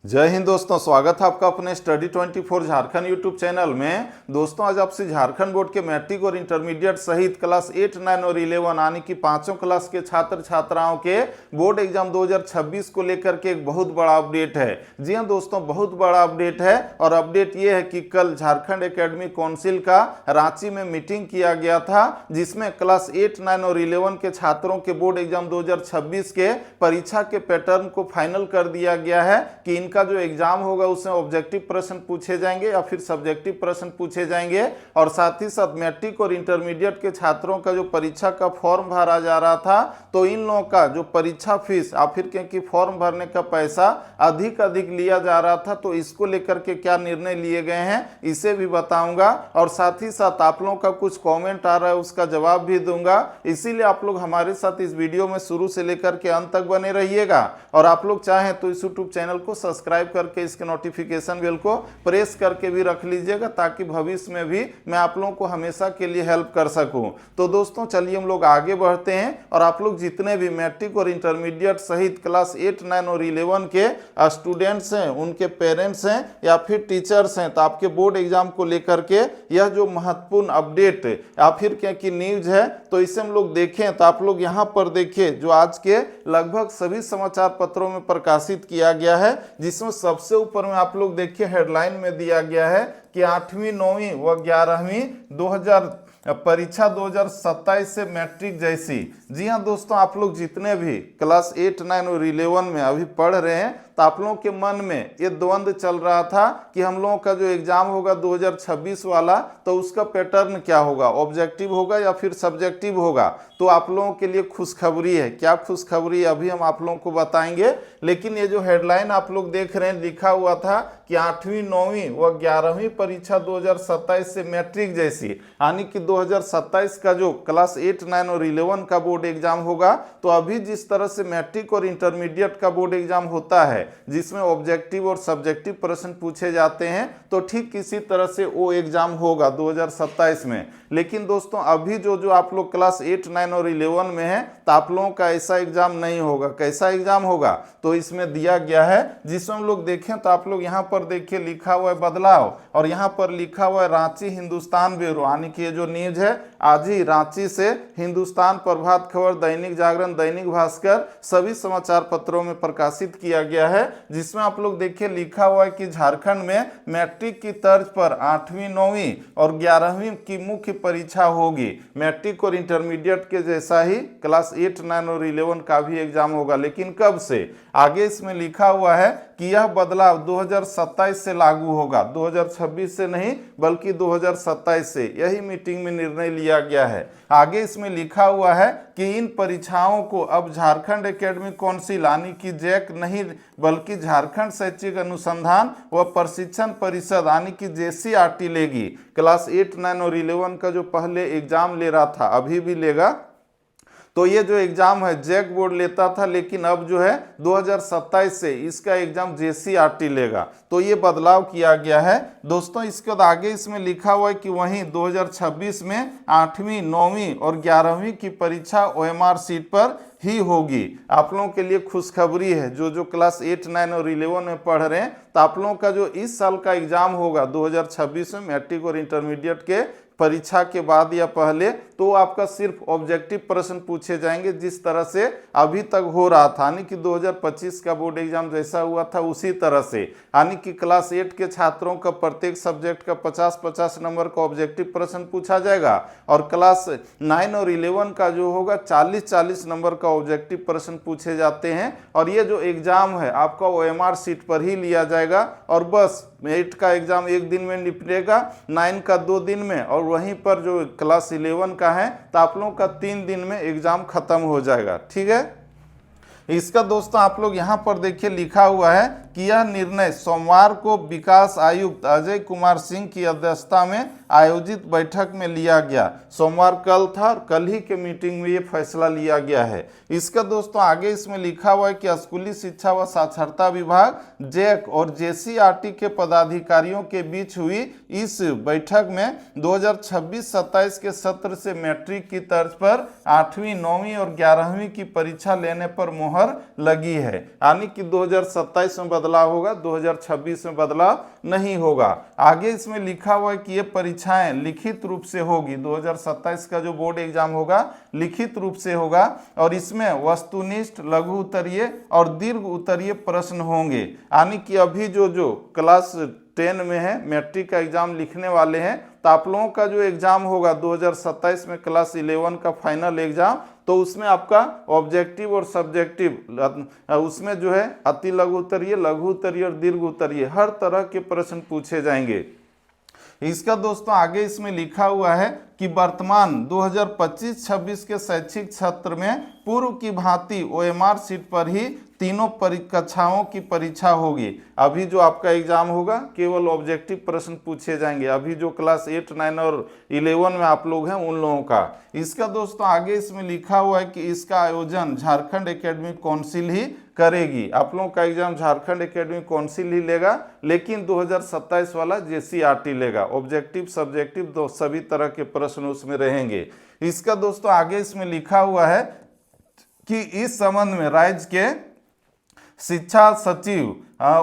जय हिंद दोस्तों, स्वागत है आपका अपने स्टडी 24 झारखंड यूट्यूब चैनल में। दोस्तों आज आपसे झारखंड बोर्ड के मैट्रिक और इंटरमीडिएट सहित क्लास 8, 9 और 11 यानी कि पांचों क्लास के छात्र छात्राओं के बोर्ड एग्जाम 2026 को लेकर के एक बहुत बड़ा अपडेट है। जी हाँ दोस्तों, बहुत बड़ा अपडेट है और अपडेट ये है कि कल झारखंड एकेडमिक काउंसिल का रांची में मीटिंग किया गया था, जिसमें क्लास 8, 9 और 11 के छात्रों के बोर्ड एग्जाम 2026 के परीक्षा के पैटर्न को फाइनल कर दिया गया है कि इनका जो एग्जाम होगा उसमें ऑब्जेक्टिव प्रश्न पूछे जाएंगे या फिर सब्जेक्टिव प्रश्न पूछे जाएंगे। और साथ ही साथ मैट्रिक और इंटरमीडिएट के छात्रों का जो परीक्षा का फॉर्म भरा जा रहा था, तो इन लोगों का जो परीक्षा फीस या फिर क्योंकि फॉर्म भरने का पैसा अधिक लिया जा रहा था, तो इसको लेकर के क्या निर्णय लिए गए हैं इसे भी बताऊंगा। और साथ ही साथ आप लोगों का कुछ कॉमेंट आ रहा है उसका जवाब भी दूंगा, इसीलिए आप लोग हमारे साथ इस वीडियो में शुरू से लेकर के अंत तक बने रहिएगा। और आप लोग चाहें तो इस यूट्यूब चैनल को सब्सक्राइब करके इसके नोटिफिकेशन बेल को प्रेस करके भी रख लीजिएगा, ताकि भविष्य में भी मैं आप लोगों को हमेशा के लिए हेल्प कर सकूं। तो दोस्तों चलिए हम लोग आगे बढ़ते हैं। और आप लोग जितने भी मैट्रिक और इंटरमीडिएट सहित क्लास 8, 9 और 11 के स्टूडेंट्स हैं, उनके पेरेंट्स हैं या फिर टीचर्स हैं, तो आपके बोर्ड एग्जाम को लेकर के यह जो महत्वपूर्ण अपडेट या फिर क्या की न्यूज है, तो इसे हम लोग देखें। तो आप लोग यहाँ पर देखिए जो आज के लगभग सभी समाचार पत्रों में प्रकाशित किया गया है, जिसमें सबसे ऊपर में आप लोग देखिए हेडलाइन में दिया गया है कि 8वीं, 9वीं व 11वीं 2000 परीक्षा 2027 से मैट्रिक जैसी। जी हाँ दोस्तों, आप लोग जितने भी क्लास 8, 9 और 11 में अभी पढ़ रहे हैं, तो आप लोगों के मन में ये द्वंद्व चल रहा था कि हम लोगों का जो एग्जाम होगा 2026 वाला, तो उसका पैटर्न क्या होगा, ऑब्जेक्टिव होगा या फिर सब्जेक्टिव होगा। तो आप लोगों के लिए खुशखबरी है। क्या खुशखबरी है अभी हम आप लोगों को बताएंगे, लेकिन ये जो हेडलाइन आप लोग देख रहे हैं लिखा हुआ था कि 8वीं, 9वीं व 11वीं परीक्षा 2027 से मैट्रिक जैसी, यानी कि 2027 का जो क्लास 8, 9 और 11 का बोर्ड एग्जाम होगा, तो अभी जिस तरह से मैट्रिक और इंटरमीडिएट का बोर्ड एग्जाम होता है जिसमें ऑब्जेक्टिव और सब्जेक्टिव प्रश्न पूछे जाते हैं, तो ठीक इसी तरह से वो एग्जाम होगा 2027 में। लेकिन दोस्तों अभी जो आप लोग क्लास 8, 9 और 11 में हैं, तो आप लोगों का ऐसा एग्जाम नहीं होगा। कैसा एग्जाम होगा तो इसमें दिया गया है, जिसमें हम लोग देखें तो आप लोग यहाँ पर देखिए लिखा हुआ है बदलाव, और यहाँ पर लिखा हुआ है रांची हिंदुस्तान ब्यूरो, यानी कि ये जो न्यूज है आज ही रांची से हिंदुस्तान, प्रभात खबर, दैनिक जागरण, दैनिक भास्कर सभी समाचार पत्रों में प्रकाशित किया गया है, जिसमें आप लोग देखिए लिखा हुआ है कि झारखंड में मैट्रिक की तर्ज पर 8वीं, 9वीं और 11वीं की मुख्य परीक्षा होगी। मैट्रिक और इंटरमीडिएट के जैसा ही क्लास 8, 9 और 11 का भी एग्जाम होगा, लेकिन कब से? आगे इसमें लिखा हुआ है कि यह बदलाव 2027 से लागू होगा, 2026 से नहीं बल्कि 2027 से। यही मीटिंग में निर्णय लिया गया है। आगे इसमें लिखा हुआ है कि इन परीक्षाओं को अब झारखंड एकेडमिक काउंसिल यानी कि जैक नहीं बल्कि झारखंड शैक्षिक अनुसंधान व प्रशिक्षण परिषद यानी कि JCRT लेगी। क्लास 8, 9 और 11 का जो पहले एग्जाम ले रहा था अभी भी लेगा, तो ये जो एग्जाम है जैक बोर्ड लेता था, लेकिन अब जो है 2027 से इसका एग्जाम JCRT लेगा। तो ये बदलाव किया गया है दोस्तों। इसके बाद आगे इसमें लिखा हुआ है कि वहीं 2026 में 8वीं, 9वीं और 11वीं की परीक्षा OMR सीट पर ही होगी। आप लोगों के लिए खुशखबरी है, जो क्लास 8, 9 और 11 में पढ़ रहे हैं, तो आप लोगों का जो इस साल का एग्जाम होगा 2026 में मैट्रिक और इंटरमीडिएट के परीक्षा के बाद या पहले, तो आपका सिर्फ ऑब्जेक्टिव प्रश्न पूछे जाएंगे, जिस तरह से अभी तक हो रहा था, यानी कि 2025 का बोर्ड एग्जाम जैसा हुआ था उसी तरह से। यानी कि क्लास 8 के छात्रों का प्रत्येक सब्जेक्ट का 50-50 नंबर का ऑब्जेक्टिव प्रश्न पूछा जाएगा, और क्लास 9 और 11 का जो होगा 40-40 नंबर का ऑब्जेक्टिव प्रश्न पूछे जाते हैं। और ये जो एग्जाम है आपका OMR सीट पर ही लिया जाएगा, और बस 8 का एग्जाम एक दिन में निपटेगा, 9 का 2 दिन में, और वहीं पर जो क्लास 11 का है तो आप लोगों का 3 दिन में एग्जाम खत्म हो जाएगा। ठीक है, इसका दोस्तों आप लोग यहाँ पर देखिए लिखा हुआ है कि यह निर्णय सोमवार को विकास आयुक्त अजय कुमार सिंह की अध्यक्षता में आयोजित बैठक में लिया गया। सोमवार कल था और कल ही के मीटिंग में ये फैसला लिया गया है। इसका दोस्तों आगे इसमें लिखा हुआ है कि स्कूली शिक्षा व साक्षरता विभाग जैक और JCRT के पदाधिकारियों के बीच हुई इस बैठक में 2026-27 के सत्र से मैट्रिक की तर्ज पर 8वीं, 9वीं और 11वीं की परीक्षा लेने पर मुहर लगी है। यानी कि 2027 में बदलाव होगा, 2026 में बदलाव नहीं होगा। आगे इसमें लिखा हुआ है कि ये परीक्षाएं लिखित रूप से होगी, 2027 का जो बोर्ड एग्जाम होगा लिखित रूप से होगा और इसमें वस्तुनिष्ठ, लघु उत्तरीय और दीर्घ उत्तरीय प्रश्न होंगे। यानी कि अभी जो क्लास 10 में है, मैट्रिक का एग्जाम लिखने वाले हैं, तो आप लोगों का जो एग्जाम होगा 2027 में क्लास 11 का फाइनल एग्जाम, तो उसमें आपका ऑब्जेक्टिव और सब्जेक्टिव उसमें जो है अति लघु उत्तरीय, लघु उत्तरीय और दीर्घ उत्तरीय हर तरह के प्रश्न पूछे जाएंगे। इसका दोस्तों आगे इसमें लिखा हुआ है कि वर्तमान 2025-26 के शैक्षिक सत्र में पूर्व की भांति OMR सीट पर ही तीनों कक्षाओं की परीक्षा होगी। अभी जो आपका एग्जाम होगा केवल ऑब्जेक्टिव प्रश्न पूछे जाएंगे, अभी जो क्लास 8, 9 और 11 में आप लोग हैं उन लोगों का। इसका दोस्तों आगे इसमें लिखा हुआ है कि इसका आयोजन झारखंड एकेडमिक काउंसिल ही करेगी। आप लोगों का एग्जाम झारखंड एकेडमिक काउंसिल ही लेगा, लेकिन 2027 वाला JCRT लेगा। ऑब्जेक्टिव, सब्जेक्टिव दो सभी तरह के प्रश्न उसमें रहेंगे। इसका दोस्तों आगे इसमें लिखा हुआ है कि इस संबंध में राज्य के शिक्षा सचिव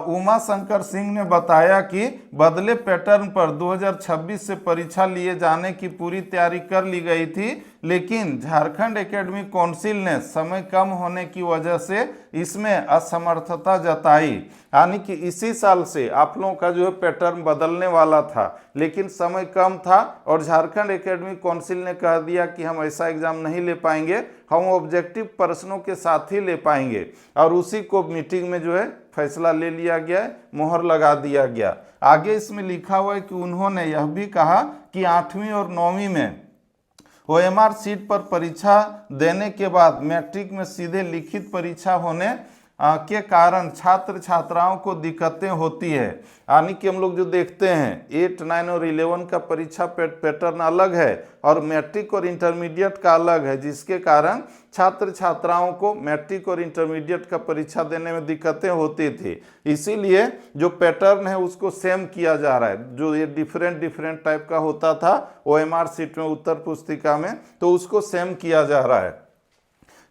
उमा शंकर सिंह ने बताया कि बदले पैटर्न पर 2026 से परीक्षा लिए जाने की पूरी तैयारी कर ली गई थी, लेकिन झारखंड एकेडमिक काउंसिल ने समय कम होने की वजह से इसमें असमर्थता जताई। यानी कि इसी साल से आप लोगों का जो है पैटर्न बदलने वाला था, लेकिन समय कम था और झारखंड एकेडमिक काउंसिल ने कह दिया कि हम ऐसा एग्जाम नहीं ले पाएंगे, हम ऑब्जेक्टिव प्रश्नों के साथ ही ले पाएंगे। और उसी को मीटिंग में जो है फैसला ले लिया गया, मोहर लगा दिया गया। आगे इसमें लिखा हुआ है कि उन्होंने यह भी कहा कि 8वीं और 9वीं में OMR सीट पर परीक्षा देने के बाद मैट्रिक में सीधे लिखित परीक्षा होने के कारण छात्र छात्राओं को दिक्कतें होती है। यानी कि हम लोग जो देखते हैं 8, 9 और 11 का परीक्षा पैटर्न अलग है और मैट्रिक और इंटरमीडिएट का अलग है, जिसके कारण छात्र छात्राओं को मैट्रिक और इंटरमीडिएट का परीक्षा देने में दिक्कतें होती थी। इसीलिए जो पैटर्न है उसको सेम किया जा रहा है। जो ये डिफरेंट टाइप का होता था OMR सीट में, उत्तर पुस्तिका में, तो उसको सेम किया जा रहा है।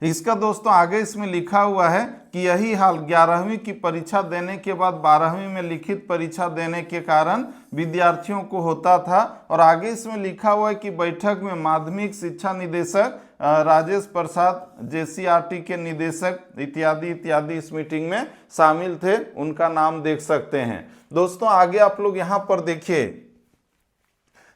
इसका दोस्तों आगे इसमें लिखा हुआ है कि यही हाल 11वीं की परीक्षा देने के बाद 12वीं में लिखित परीक्षा देने के कारण विद्यार्थियों को होता था। और आगे इसमें लिखा हुआ है कि बैठक में माध्यमिक शिक्षा निदेशक राजेश प्रसाद, JCRT के निदेशक इत्यादि इस मीटिंग में शामिल थे, उनका नाम देख सकते हैं। दोस्तों आगे आप लोग यहाँ पर देखिए,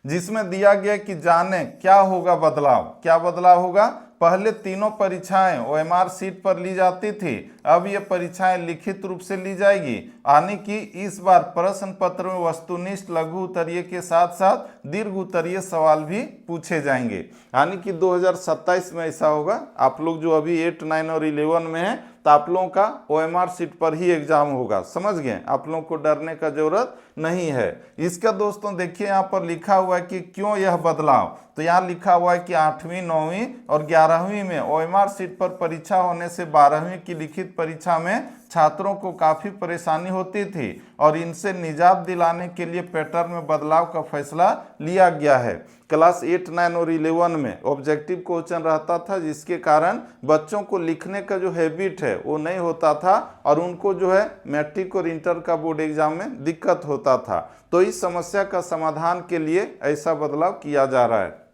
जिसमें दिया गया कि जाने क्या होगा बदलाव। क्या बदलाव होगा? पहले तीनों परीक्षाएं OMR सीट पर ली जाती थी, अब ये परीक्षाएं लिखित रूप से ली जाएगी। यानी कि इस बार प्रश्न पत्र में वस्तुनिष्ठ, लघु उत्तरीय के साथ साथ दीर्घ उत्तरीय सवाल भी पूछे जाएंगे। यानी कि 2027 में ऐसा होगा। आप लोग जो अभी 8, 9 और 11 में हैं, तो आप लोगों का OMR सीट पर ही एग्जाम होगा। समझ गए? आप लोगों को डरने का जरूरत नहीं है। इसका दोस्तों देखिए यहाँ पर लिखा हुआ है कि क्यों यह बदलाव। तो यहाँ लिखा हुआ है कि 8वीं, 9वीं और 11वीं में OMR सीट पर परीक्षा होने से 12वीं की लिखित परीक्षा में छात्रों को काफ़ी परेशानी होती थी और इनसे निजात दिलाने के लिए पैटर्न में बदलाव का फैसला लिया गया है। क्लास 8, 9 और 11 में ऑब्जेक्टिव क्वेश्चन रहता था, जिसके कारण बच्चों को लिखने का जो हैबिट है वो नहीं होता था और उनको जो है मैट्रिक और इंटर का बोर्ड एग्जाम में दिक्कत होता था। तो इस समस्या का समाधान के लिए ऐसा बदलाव किया जा रहा है।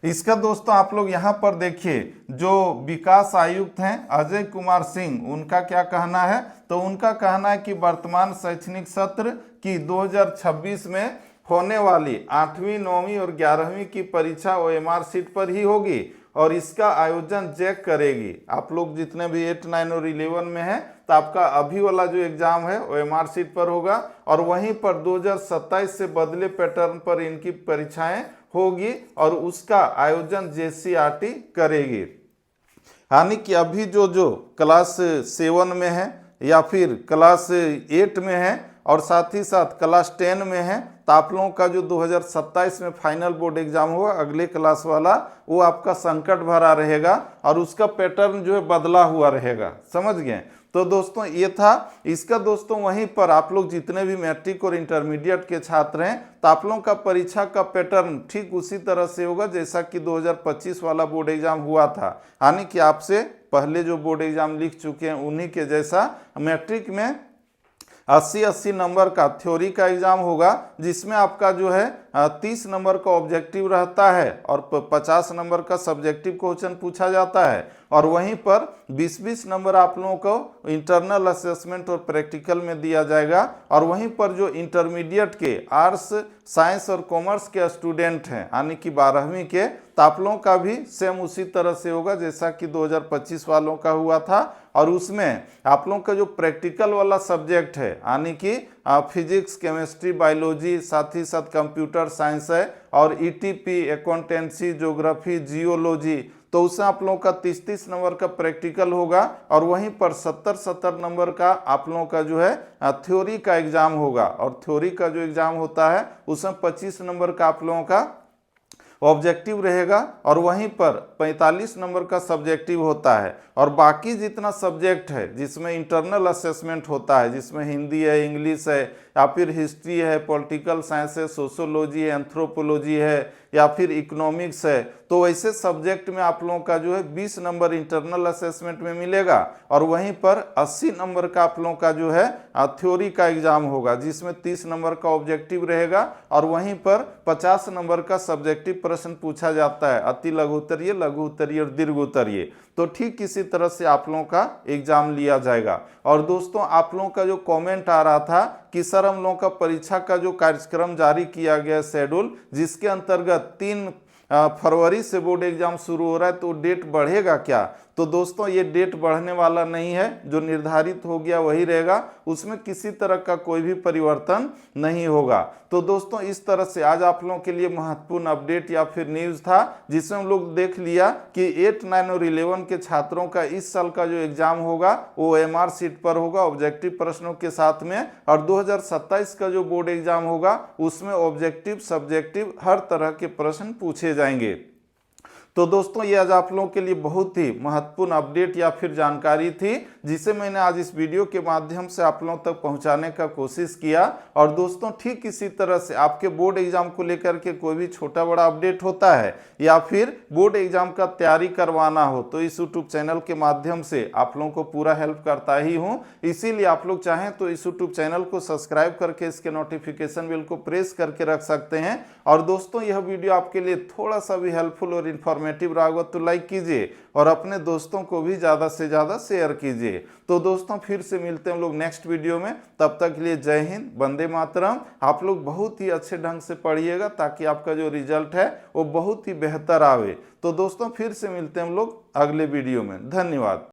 इसका दोस्तों आप लोग यहाँ पर देखिए, जो विकास आयुक्त हैं अजय कुमार सिंह, उनका क्या कहना है? तो उनका कहना है कि वर्तमान शैक्षणिक सत्र की 2026 में होने वाली 8वीं, 9वीं और 11वीं की परीक्षा OMR सीट पर ही होगी और इसका आयोजन जैक करेगी। आप लोग जितने भी 8, 9 और 11 में हैं, तो आपका अभी वाला जो एग्जाम है OMR सीट पर होगा और वहीं पर 2027 से बदले पैटर्न पर इनकी परीक्षाएं होगी और उसका आयोजन JCRT करेगी। यानी कि अभी जो क्लास 7 में है या फिर क्लास 8 में है और साथ ही साथ क्लास 10 में है, तो आप लोगों का जो 2027 में फाइनल बोर्ड एग्जाम होगा अगले क्लास वाला, वो आपका संकट भरा रहेगा और उसका पैटर्न जो है बदला हुआ रहेगा। समझ गए? तो दोस्तों ये था। इसका दोस्तों वहीं पर आप लोग जितने भी मैट्रिक और इंटरमीडिएट के छात्र हैं, तो आप लोगों का परीक्षा का पैटर्न ठीक उसी तरह से होगा जैसा कि 2025 वाला बोर्ड एग्जाम हुआ था। यानी कि आपसे पहले जो बोर्ड एग्जाम लिख चुके हैं उन्हीं के जैसा मैट्रिक में 80-80 नंबर का थ्योरी का एग्जाम होगा, जिसमें आपका जो है 30 नंबर का ऑब्जेक्टिव रहता है और 50 नंबर का सब्जेक्टिव क्वेश्चन पूछा जाता है। और वहीं पर 20-20 नंबर आप लोगों को इंटरनल असेसमेंट और प्रैक्टिकल में दिया जाएगा। और वहीं पर जो इंटरमीडिएट के आर्ट्स, साइंस और कॉमर्स के स्टूडेंट हैं यानी कि 12वीं के, तो आप लोगों का भी सेम उसी तरह से होगा जैसा कि 2025 वालों का हुआ था। और उसमें आप लोगों का जो प्रैक्टिकल वाला सब्जेक्ट है यानी कि फिजिक्स, केमिस्ट्री, बायोलॉजी, साथ ही साथ कंप्यूटर साइंस है, और ईटीपी, अकाउंटेंसी, ज्योग्राफी, जियोलॉजी, तो उसमें आप लोगों का 30-30 नंबर का प्रैक्टिकल होगा। और वहीं पर 70-70 नंबर का आप लोगों का जो है थ्योरी का एग्जाम होगा। और थ्योरी का जो एग्जाम होता है उसमें 25 नंबर का आप लोगों का ऑब्जेक्टिव रहेगा, और वहीं पर 45 नंबर का सब्जेक्टिव होता है। और बाकी जितना सब्जेक्ट है जिसमें इंटरनल असेसमेंट होता है, जिसमें हिंदी है, इंग्लिश है, या फिर हिस्ट्री है, पॉलिटिकल साइंस है, सोशोलॉजी है, एंथ्रोपोलॉजी है, या फिर इकोनॉमिक्स है, तो वैसे सब्जेक्ट में आप लोगों का जो है 20 नंबर इंटरनल असेसमेंट में मिलेगा। और वहीं पर 80 नंबर का आप लोगों का जो है थ्योरी का एग्जाम होगा, जिसमें 30 नंबर का ऑब्जेक्टिव रहेगा, और वहीं पर 50 नंबर का सब्जेक्टिव प्रश्न पूछा जाता है, अति लघु उत्तरीय, लघु उत्तरीय और दीर्घ उत्तरीय। तो ठीक इसी तरह से आप लोगों का एग्जाम लिया जाएगा। और दोस्तों, आप लोगों का जो कमेंट आ रहा था कि सर हम लोगों का परीक्षा का जो कार्यक्रम जारी किया गया शेड्यूल, जिसके अंतर्गत 3 फरवरी से बोर्ड एग्जाम शुरू हो रहा है, तो डेट बढ़ेगा क्या? तो दोस्तों, ये डेट बढ़ने वाला नहीं है, जो निर्धारित हो गया वही रहेगा, उसमें किसी तरह का कोई भी परिवर्तन नहीं होगा। तो दोस्तों, इस तरह से आज आप लोगों के लिए महत्वपूर्ण अपडेट या फिर न्यूज़ था, जिसमें हम लोग देख लिया कि 8, 9 और 11 के छात्रों का इस साल का जो एग्जाम होगा वो MR सीट पर होगा ऑब्जेक्टिव प्रश्नों के साथ में। और 2027 का जो बोर्ड एग्जाम होगा उसमें ऑब्जेक्टिव, सब्जेक्टिव हर तरह के प्रश्न पूछे जाएंगे। तो दोस्तों, ये आज आप लोगों के लिए बहुत ही महत्वपूर्ण अपडेट या फिर जानकारी थी, जिसे मैंने आज इस वीडियो के माध्यम से आप लोगों तक पहुंचाने का कोशिश किया। और दोस्तों, ठीक इसी तरह से आपके बोर्ड एग्जाम को लेकर के कोई भी छोटा बड़ा अपडेट होता है या फिर बोर्ड एग्जाम का तैयारी करवाना हो, तो इस यूट्यूब चैनल के माध्यम से आप लोगों को पूरा हेल्प करता ही हूँ। इसीलिए आप लोग चाहें तो इस यूट्यूब चैनल को सब्सक्राइब करके इसके नोटिफिकेशन बेल को प्रेस करके रख सकते हैं। और दोस्तों, यह वीडियो आपके लिए थोड़ा सा भी हेल्पफुल और इन्फॉर्मेटिव रहा होगा तो लाइक कीजिए, और अपने दोस्तों को भी ज़्यादा से ज़्यादा शेयर कीजिए। तो दोस्तों, फिर से मिलते हैं हम लोग नेक्स्ट वीडियो में। तब तक के लिए जय हिंद, वंदे मातरम। आप लोग बहुत ही अच्छे ढंग से पढ़िएगा ताकि आपका जो रिजल्ट है वो बहुत ही बेहतर आवे। तो दोस्तों, फिर से मिलते हैं हम लोग अगले वीडियो में। धन्यवाद।